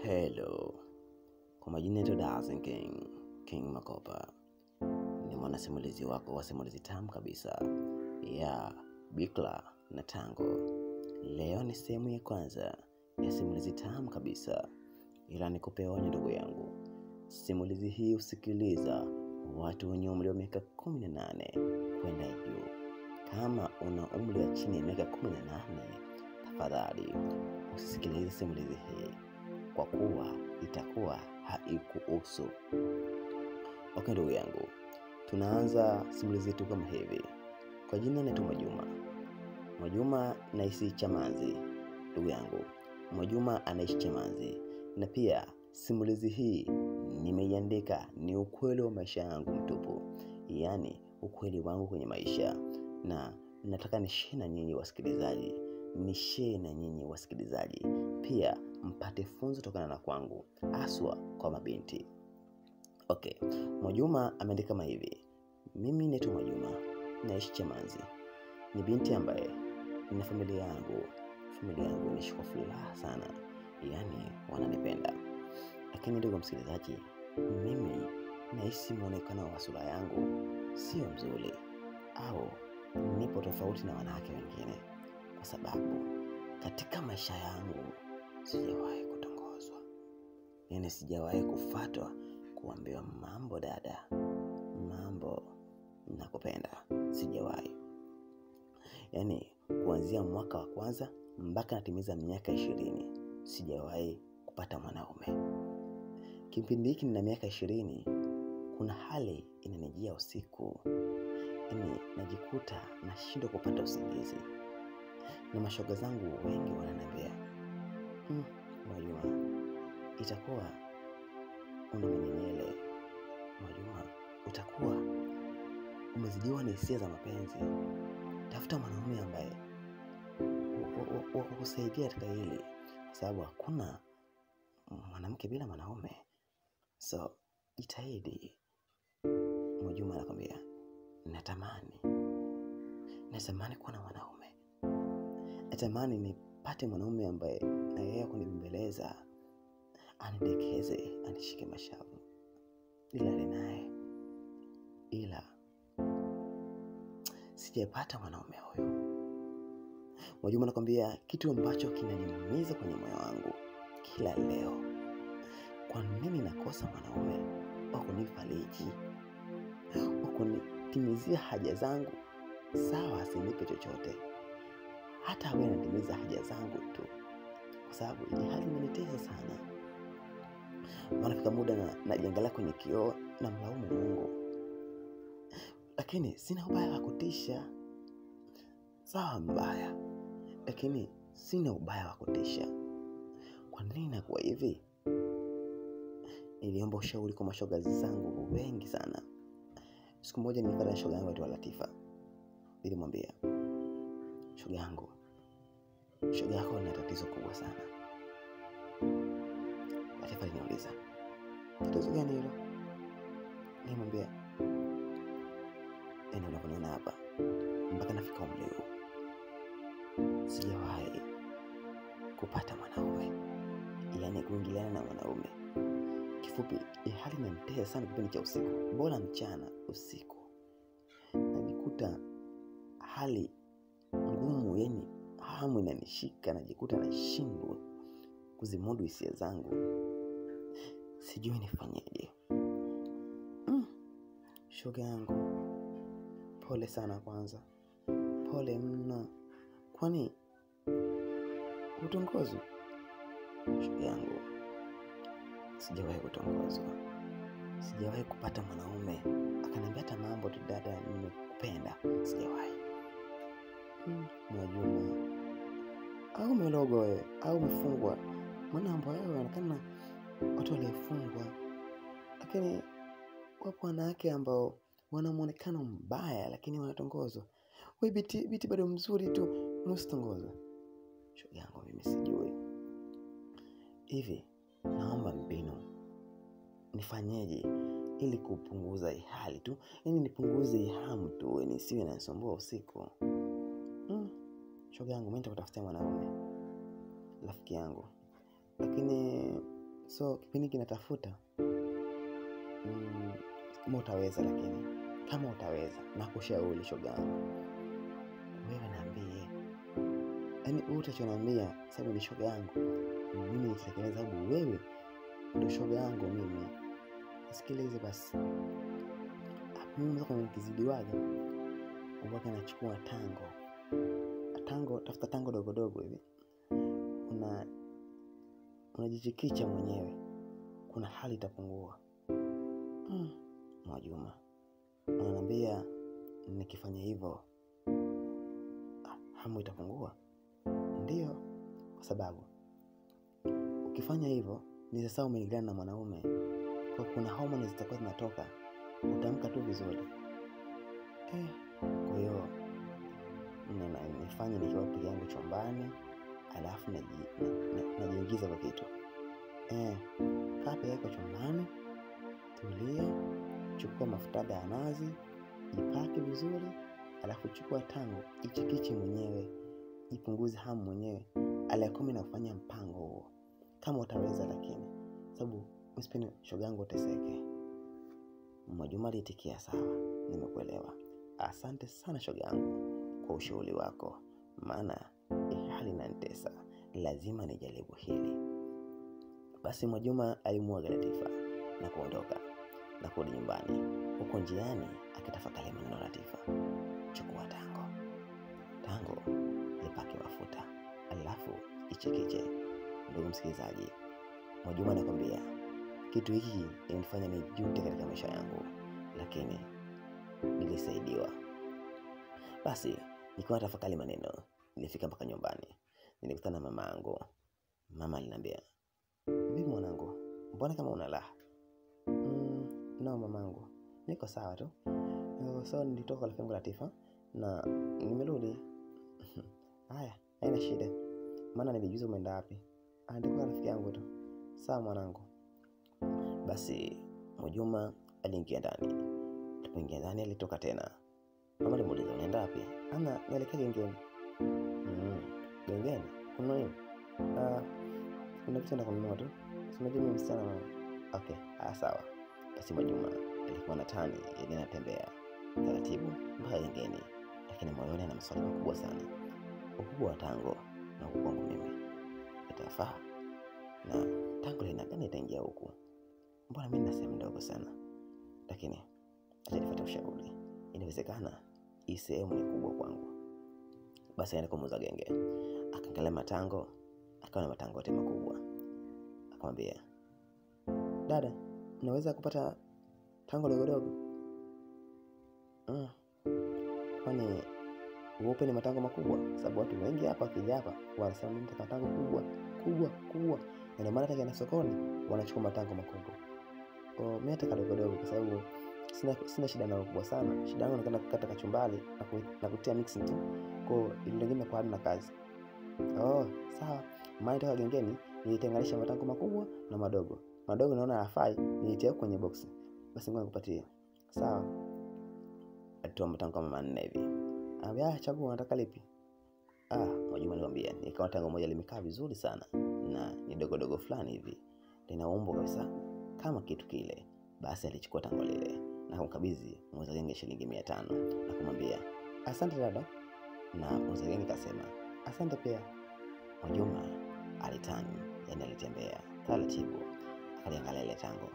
Hello, kwa majina naitwa Dancing King Makopa. Ni mwana simulizi wako wa simulizi tamu kabisa ya Bikla na Tango. Leo ni sehemu ya kwanza ya simulizi tamu kabisa, ila nikupe onyo ndugu yangu. Simulizi hii usikiliza watu wenye umri wa miaka 18 kwenda juu. Kama una umri wa chini ya miaka 18, tafadhali usisikilize simulizi hii, kwa kuwa itakuwa haikuhusu. Okay ndugu yangu, tunaanza simulizi yetu kama hivi. Kwa jina naitwa Mwajuma naishi Chamazi. Ndugu yangu, Mwajuma anaishi Chamazi. Na pia simulizi hii nimeiandika ni ukweli wa maisha yangu mtupu. Yaani ukweli wangu kwenye maisha. Na nataka nishare na nyinyi wasikilizaji. Pia mpate funzo tokana na kwangu, haswa kwa mabinti. Okay, Mwajuma ameandika kama hivi. Mimi naitwa Mwajuma, naishi Chamazi. Ni binti ambaye nina familia yangu inaishi kwa furaha sana. Yaani wananipenda. Lakini ndugu msikilizaji, mimi nahisi muonekano wa sura yangu sio mzuri, au nipo tofauti na wanawake wengine, kwa sababu katika maisha yangu sijawahi kutongozwa. Yaani sijawahi kufuatwa kuambiwa mambo dada, mambo nakupenda, sijawahi. Yaani kuanzia mwaka wa kwanza mpaka natimiza miaka 20 sijawahi kupata mwanaume. Kipindi hiki nina miaka 20, kuna hali inanijia usiku. Yaani najikuta nashindwa kupata usingizi. Na mashoga zangu wengi wananiambia, Mwajuma, itakuwa una manyenyele. Mwajuma, utakuwa umezidiwa na hisia za mapenzi. Tafuta mwanaume ambaye wa kukusaidia katika hili, kwa sababu hakuna mwanamke bila mwanaume. So jitahidi. Mwajuma anakuambia, natamani kuwa na mwanaume. Natamani nipate mwanaume ambaye na yeye kunibembeleza, anidekeze, anishike mashavu, nilale naye. Ila sijapata mwanaume huyo. Mwajuma anakuambia kitu ambacho kinaniumiza kwenye moyo wangu kila leo. Kwa nini nakosa mwanaume wa kunifariji, wa kunitimizia haja zangu? Sawa, asinipe chochote, hata awe anatimiza haja zangu tu, kwa sababu hii hali inanitesa sana. Wanafika muda najiangalia kwenye kioo na mlaumu Mungu. Lakini sina ubaya wa kutisha. Sawa mbaya, lakini sina ubaya wa kutisha. Kwa nini nakuwa hivi? Niliomba ushauri kwa mashoga zangu wengi sana. Siku moja nilipata shoga yangu aitwa Latifa. Nilimwambia, shoga yako ana tatizo kubwa sana. Latifa aliniuliza, tatizo gani hilo? Nilimwambia, unavyoona hapa, mpaka nafika umri huu sijawahi kupata mwanaume, yaani kuingiliana na mwanaume. Kifupi, hali inanitesa sana kipindi cha usiku. Bora mchana, usiku najikuta hali ngumu, yaani hamu inanishika, najikuta nashindwa kuzimudu hisia zangu. Sijui nifanyeje. Shoga yangu, pole sana kwanza. Pole mno. Kwani utongozwa? Shoga yangu, sijawahi kutongozwa. Sijawahi kupata mwanaume akaniambia hata mambo tu, dada nimekupenda. Sijawahi. Mwajuma, au umelogwa wewe, au umefungwa? Maana mambo yao yanaonekana watu waliofungwa. Lakini wapo wanawake ambao wana muonekano mbaya lakini wanatongozwa. Wewe biti bado mzuri tu, unasitongozwa. Shoga yangu, mimi sijui. Hivi naomba mbinu. Nifanyeje ili kupunguza hii hali tu? Yaani nipunguze hii hamu tu, nisiwe nasumbua usiku. Shoga yangu, mimi nitakutafutia mwanaume, rafiki yangu. Lakini So kipindi kinatafuta kama utaweza, lakini kama utaweza na kushauri shoga yangu, wewe niambie. Yaani utachoniambia sababu ni shoga yangu, mimi nitatekeleza sababu wewe ndio shoga yangu mimi. Sikilize basi. Mimi kama nikizidiwaga, uwaga nachukua tango, tafuta tango dogo dogo hivi. Unajichikicha mwenyewe. Kuna hali itapungua. Mwajuma, unaniambia nikifanya hivyo hamu itapungua? Ndio, kwa sababu ukifanya hivyo ni sasa umeingiliana na mwanaume. Kwa kuna hormone zitakuwa zinatoka, utaamka tu vizuri. Kwa hiyo nifanye nikiwa peke yangu chumbani, alafu najiingiza kwa kitu. Kaa peke yako chumbani, tulia, chukua mafuta ya nazi, jipake vizuri, alafu chukua tango, ichikiche mwenyewe, ipunguze hamu mwenyewe. Alafu na kufanya mpango huo kama utaweza, lakini sababu msipendi shoga yangu uteseke. Mwajuma alitikia sawa, nimekuelewa. Asante sana shoga yangu kwa ushauri wako, maana hali inanitesa, lazima nijaribu hili. Basi Mwajuma alimuaga Latifa na kuondoka na kurudi nyumbani. Huko njiani akitafakari maneno Latifa. Chukua tango lipake mafuta, alafu ichekeche. Ndugu msikilizaji, Mwajuma anakuambia kitu hiki inanifanya nijute katika maisha yangu, lakini nilisaidiwa. Basi nikiwa tafakari maneno, nilifika mpaka nyumbani. Nilikutana na mama yangu. Mama aliniambia, "Vipi mwanangu? Mbona kama una raha?" No mamangu, niko sawa tu. So nilitoka kwa rafiki Latifa na nimerudi. Haya, haina shida. Maana nilijuza umeenda wapi. Ndiko rafiki yangu tu. Sawa mwanangu. Basi Mwajuma aliingia ndani. Alipoingia ndani alitoka tena. Mama alimuuliza, "Unaenda wapi?" "Ana, naelekea gengeni." Gengeni? Kuna nini? Kuna kitu nataka kununua tu. Unajua mimi msichana mama. Okay, sawa. Basi Mwajuma alikuwa na tani, yeye anatembea taratibu mpaka gengeni, lakini moyoni ana maswali makubwa sana. Ukubwa wa tango na ukubwa wangu mimi itafaa, na tango lina gani itaingia huku? Mbona mimi na sehemu ndogo sana? Lakini alifuata ushauri, inawezekana hii sehemu ni kubwa kwangu. Basi aenda kwa muuza genge, akaangalia matango, akaona matango yote makubwa. Akamwambia, "Dada, naweza kupata tango dogo dogo?" Kwani uope ni matango makubwa? Sababu watu wengi hapa wakija hapa wanasema mimi nataka tango kubwa. Na ndio maana hata kana sokoni wanachukua matango makubwa. Mimi nataka dogo dogo kwa sababu sina shida na ukubwa sana. Shida yangu ni kwenda kukata kachumbali na kutia mixing tu. Kwa ile nyingine kwa hadi na kazi. Sawa. Maana nitoka gengeni nilitenganisha matango makubwa na madogo. Madogo naona hafai, niitie kwenye box. Basi ngoja nikupatie. Sawa. Alitoa matango kama 4 hivi. Anambia, "Chagua unataka lipi?" Mwajuma nikamwambia, nikawa tango moja limekaa vizuri sana na ni dogo dogo fulani hivi. Lina umbo kabisa kama kitu kile. Basi alichukua tango lile na kumkabidhi muuza genge shilingi 500 na kumwambia, "Asante dada." Na muuza genge akasema, "Asante pia." Mwajuma alitani, yani alitembea taratibu, akaliangalia ile tango.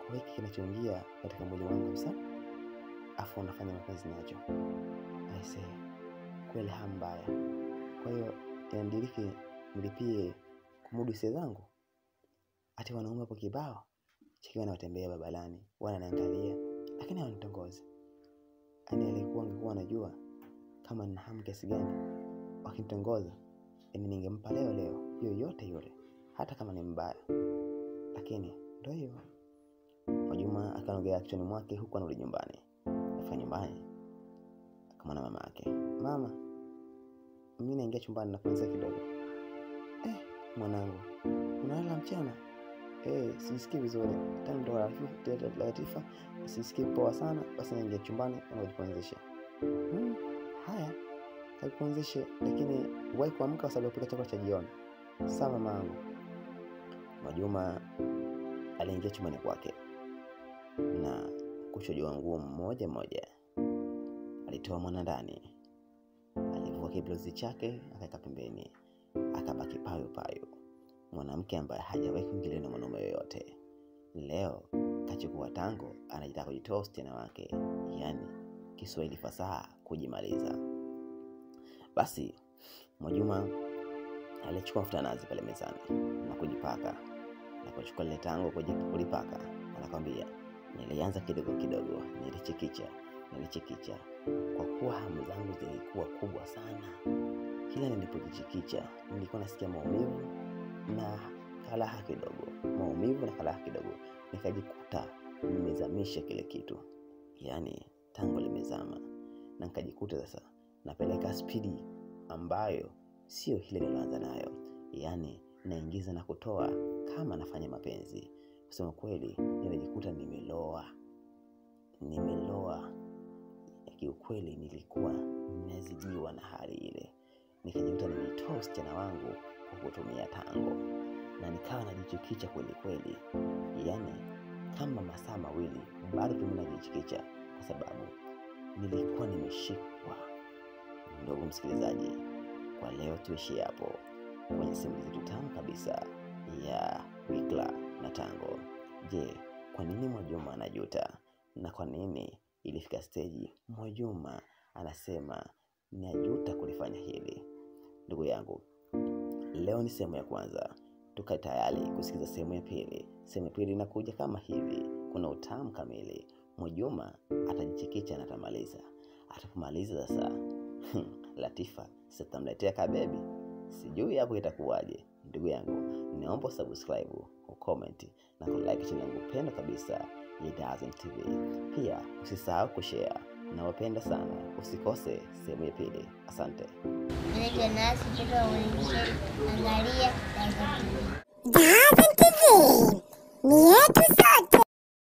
Kwa hiki kinachoingia katika mwili wangu kabisa, afu unafanya mapenzi nacho. Aisee, kweli hambaya. Kwa hiyo inandiriki nilipie kumudu hisia zangu. Ati wanaume hapo kibao chikiwa na watembea babalani, wananiangalia, lakini hawanitongozi. Ani alikuwa anajua kama nina hamu kiasi gani. Wakinitongoza, ningempa leo yoyote yule, hata kama ni mbaya. Lakini ndio hivyo. Mwajuma akaongea kichwani mwake huku anarudi nyumbani. Afika nyumbani akamwona mama yake. "Mama, mimi naingia chumbani na kuanza kidogo." "Mwanangu, unalala mchana?" "Sisikii vizuri. Tangu ndo Latifa, sisikii poa sana. Basi naingia chumbani na kujipumzisha." Haya, kapumzishe, lakini wahi kuamka kwa sababu upika chakula cha jioni. "Sawa mamangu." Mwajuma aliingia chumbani kwake na kuchojoa nguo moja moja. Alitoa mwana ndani, alivua kiblozi chake akaweka pembeni, akabaki payo payo, mwanamke ambaye hajawahi kuingiliwa na mwanaume yoyote. Leo kachukua tango, anajitaka kujitoa usichana wake, yani Kiswahili fasaha kujimaliza. Basi Mwajuma alichukua mafuta nazi pale mezani na kujipaka, na kuchukua ile tango kulipaka. Anakwambia, nilianza kidogo kidogo, nilichikicha kwa kuwa hamu zangu zilikuwa kubwa sana. Kila nilipojichikicha nilikuwa nasikia maumivu na kalaha kidogo, nikajikuta nimezamisha kile kitu, yani tango limezama, na nikajikuta sasa napeleka spidi ambayo sio ile nilianza nayo, yani naingiza na kutoa kama nafanya mapenzi. Kusema kweli nimejikuta nimeloa. Kiukweli nilikuwa nazidiwa na hali ile. Nikajikuta nimetoa usichana wangu kwa kutumia tango, na nikawa najichikicha kweli, yani kama masaa mawili bado tumenajichikicha, kwa sababu nilikuwa nimeshikwa. Ndugu msikilizaji, kwa leo tuishie hapo kwenye simulizi yetu tamu kabisa ya Bikla na tango. Je, kwa nini Mwajuma anajuta? Na kwa nini ilifika stage Mwajuma anasema najuta kulifanya hili? Ndugu yangu, leo ni sehemu ya kwanza. Tukae tayari kusikiza sehemu ya pili. Sehemu ya pili inakuja kama hivi. Kuna utamu kamili. Mwajuma atajichikicha na atamaliza. Atapomaliza sasa Latifa sitamletea kabebi. Sijui hapo itakuwaje. Ndugu yangu, naomba subscribe, ucomment na kulike channel yangu pendwa kabisa ya Dazen TV. Pia usisahau kushare. Nawapenda sana. Usikose sehemu ya pili. Asante. Dazen TV ni yetu.